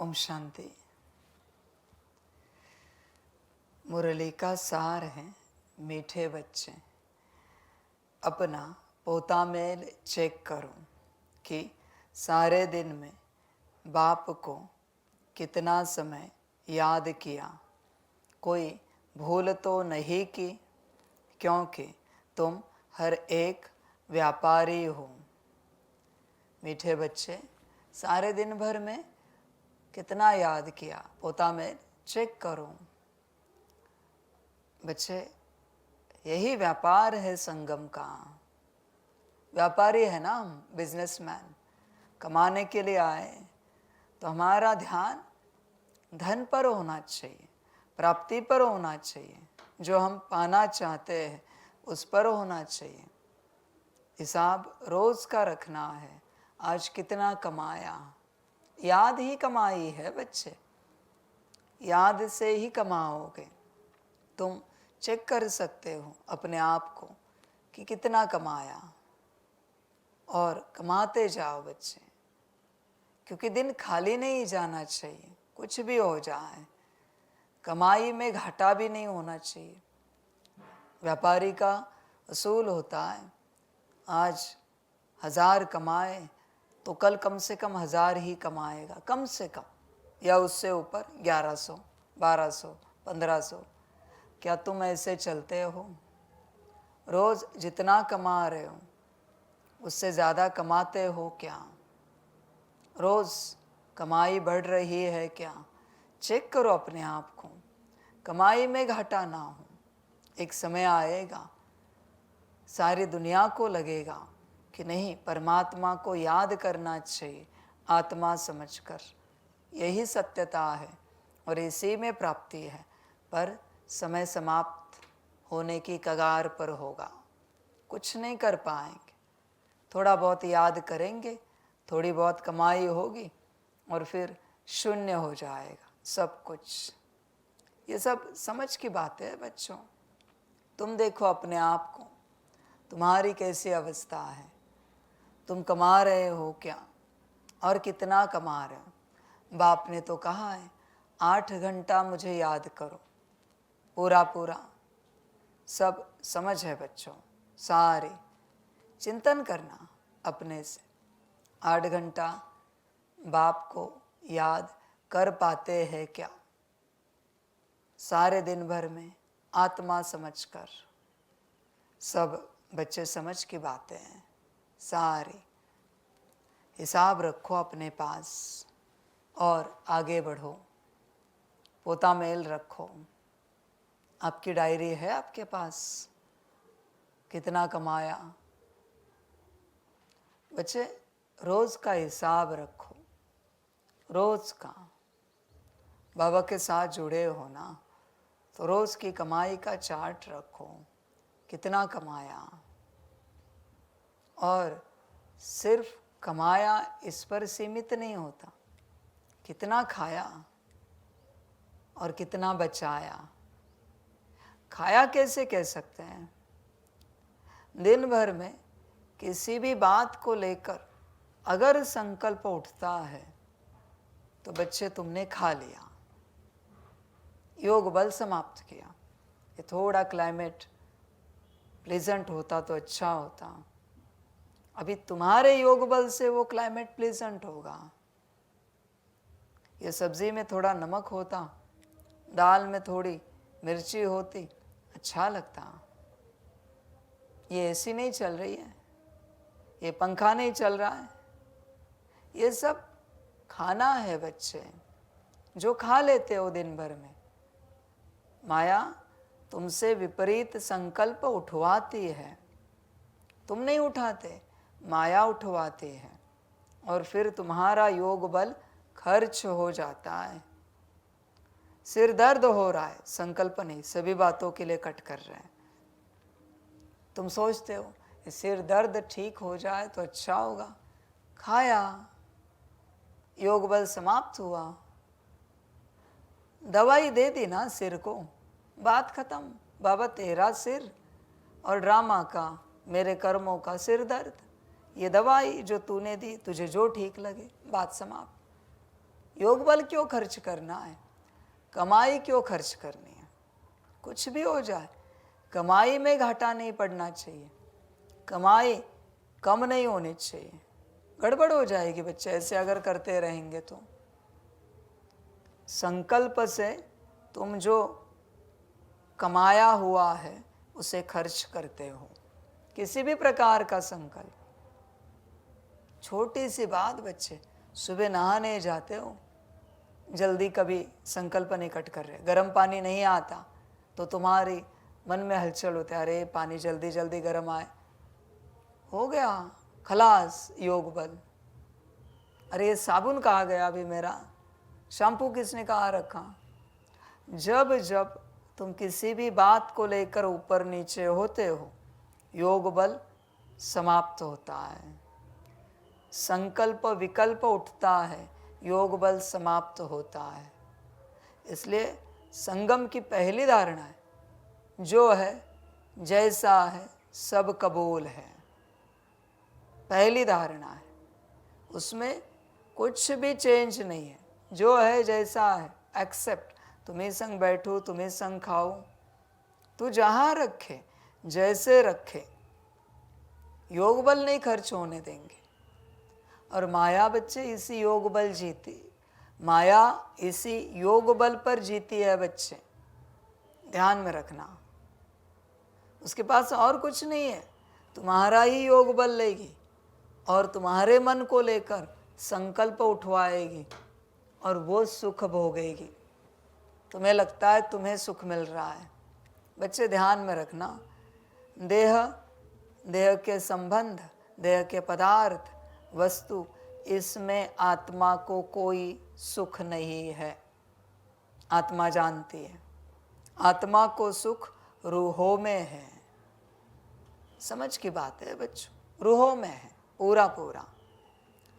ओम शांति। मुरली का सार है मीठे बच्चे। अपना पोता मेल चेक करो कि सारे दिन में बाप को कितना समय याद किया, कोई भूल तो नहीं की, क्योंकि तुम हर एक व्यापारी हो। मीठे बच्चे, सारे दिन भर में कितना याद किया, पोता में चेक करो। बच्चे, यही व्यापार है संगम का। व्यापारी है ना हम, बिजनेसमैन। कमाने के लिए आए तो हमारा ध्यान धन पर होना चाहिए, प्राप्ति पर होना चाहिए, जो हम पाना चाहते हैं उस पर होना चाहिए। हिसाब रोज का रखना है, आज कितना कमाया। याद ही कमाई है बच्चे, याद से ही कमाओगे। तुम चेक कर सकते हो अपने आप को कि कितना कमाया, और कमाते जाओ बच्चे, क्योंकि दिन खाली नहीं जाना चाहिए। कुछ भी हो जाए, कमाई में घाटा भी नहीं होना चाहिए। व्यापारी का असूल होता है, आज 1000 कमाए तो कल कम से कम 1000 ही कमाएगा, कम से कम, या उससे ऊपर 1100, 1200, 1500। क्या तुम ऐसे चलते हो? रोज जितना कमा रहे हो उससे ज़्यादा कमाते हो क्या? रोज कमाई बढ़ रही है क्या? चेक करो अपने आप को, कमाई में घाटा ना हो। एक समय आएगा, सारी दुनिया को लगेगा कि नहीं, परमात्मा को याद करना चाहिए आत्मा समझकर। यही सत्यता है और इसी में प्राप्ति है। पर समय समाप्त होने की कगार पर होगा, कुछ नहीं कर पाएंगे। थोड़ा बहुत याद करेंगे, थोड़ी बहुत कमाई होगी और फिर शून्य हो जाएगा सब कुछ। ये सब समझ की बात है बच्चों। तुम देखो अपने आप को, तुम्हारी कैसी अवस्था है, तुम कमा रहे हो क्या और कितना कमा रहे हो? बाप ने तो कहा है 8 घंटा मुझे याद करो, पूरा पूरा सब समझ है बच्चों। सारे चिंतन करना अपने से। 8 घंटा बाप को याद कर पाते हैं क्या? सारे दिन भर में आत्मा समझकर। सब बच्चे समझ की बातें हैं सारी। हिसाब रखो अपने पास और आगे बढ़ो। पोता मेल रखो। आपकी डायरी है आपके पास, कितना कमाया? बच्चे, रोज का हिसाब रखो, रोज का। बाबा के साथ जुड़े हो ना, तो रोज की कमाई का चार्ट रखो, कितना कमाया। और सिर्फ कमाया इस पर सीमित नहीं होता, कितना खाया और कितना बचाया। खाया कैसे कह सकते हैं? दिन भर में किसी भी बात को लेकर अगर संकल्प उठता है तो बच्चे तुमने खा लिया, योग बल समाप्त किया। ये थोड़ा क्लाइमेट प्लेजेंट होता तो अच्छा होता। अभी तुम्हारे योग बल से वो क्लाइमेट प्लेजेंट होगा। ये सब्जी में थोड़ा नमक होता, दाल में थोड़ी मिर्ची होती, अच्छा लगता। ये एसी नहीं चल रही है, ये पंखा नहीं चल रहा है। ये सब खाना है बच्चे, जो खा लेते हो दिन भर में। माया तुमसे विपरीत संकल्प उठवाती है, तुम नहीं उठाते, माया उठवाती है, और फिर तुम्हारा योग बल खर्च हो जाता है। सिर दर्द हो रहा है, संकल्प नहीं, सभी बातों के लिए कट कर रहे हैं। तुम सोचते हो सिर दर्द ठीक हो जाए तो अच्छा होगा, खाया, योग बल समाप्त हुआ, दवाई दे दी ना सिर को, बात खत्म। बाबा तेरा सिर और ड्रामा का, मेरे कर्मों का सिर दर्द, ये दवाई जो तूने दी, तुझे जो ठीक लगे, बात समाप्त। योग बल क्यों खर्च करना है, कमाई क्यों खर्च करनी है। कुछ भी हो जाए, कमाई में घाटा नहीं पड़ना चाहिए, कमाई कम नहीं होनी चाहिए। गड़बड़ हो जाएगी बच्चे ऐसे अगर करते रहेंगे तो। संकल्प से तुम जो कमाया हुआ है उसे खर्च करते हो, किसी भी प्रकार का संकल्प। छोटी सी बात बच्चे, सुबह नहाने जाते हो, जल्दी कभी संकल्प नहीं कट कर रहे, गर्म पानी नहीं आता तो तुम्हारी मन में हलचल होती है, अरे पानी जल्दी जल्दी गर्म आए, हो गया खलास योग बल। अरे ये साबुन कहाँ गया अभी मेरा, शैम्पू किसने कहाँ रखा। जब जब तुम किसी भी बात को लेकर ऊपर नीचे होते हो, योग बल समाप्त होता है। संकल्प विकल्प उठता है, योग बल समाप्त होता है। इसलिए संगम की पहली धारणा है, जो है जैसा है सब कबूल है। पहली धारणा है, उसमें कुछ भी चेंज नहीं है, जो है जैसा है एक्सेप्ट। तुम्हें संग बैठो, तुम्हें संग खाओ, तू जहाँ रखे जैसे रखे, योग बल नहीं खर्च होने देंगे। और माया बच्चे इसी योग बल जीती, माया इसी योग बल पर जीती है बच्चे, ध्यान में रखना। उसके पास और कुछ नहीं है, तुम्हारा ही योग बल लेगी और तुम्हारे मन को लेकर संकल्प उठवाएगी और वो सुख भोगेगी। तुम्हें लगता है तुम्हें सुख मिल रहा है। बच्चे ध्यान में रखना, देह, देह के संबंध, देह के पदार्थ, वस्तु, इसमें आत्मा को कोई सुख नहीं है। आत्मा जानती है, आत्मा को सुख रूहों में है। समझ की बात है बच्चों, रूहों में है पूरा पूरा,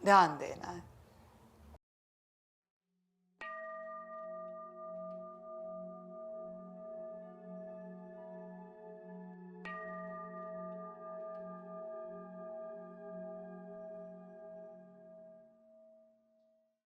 ध्यान देना है।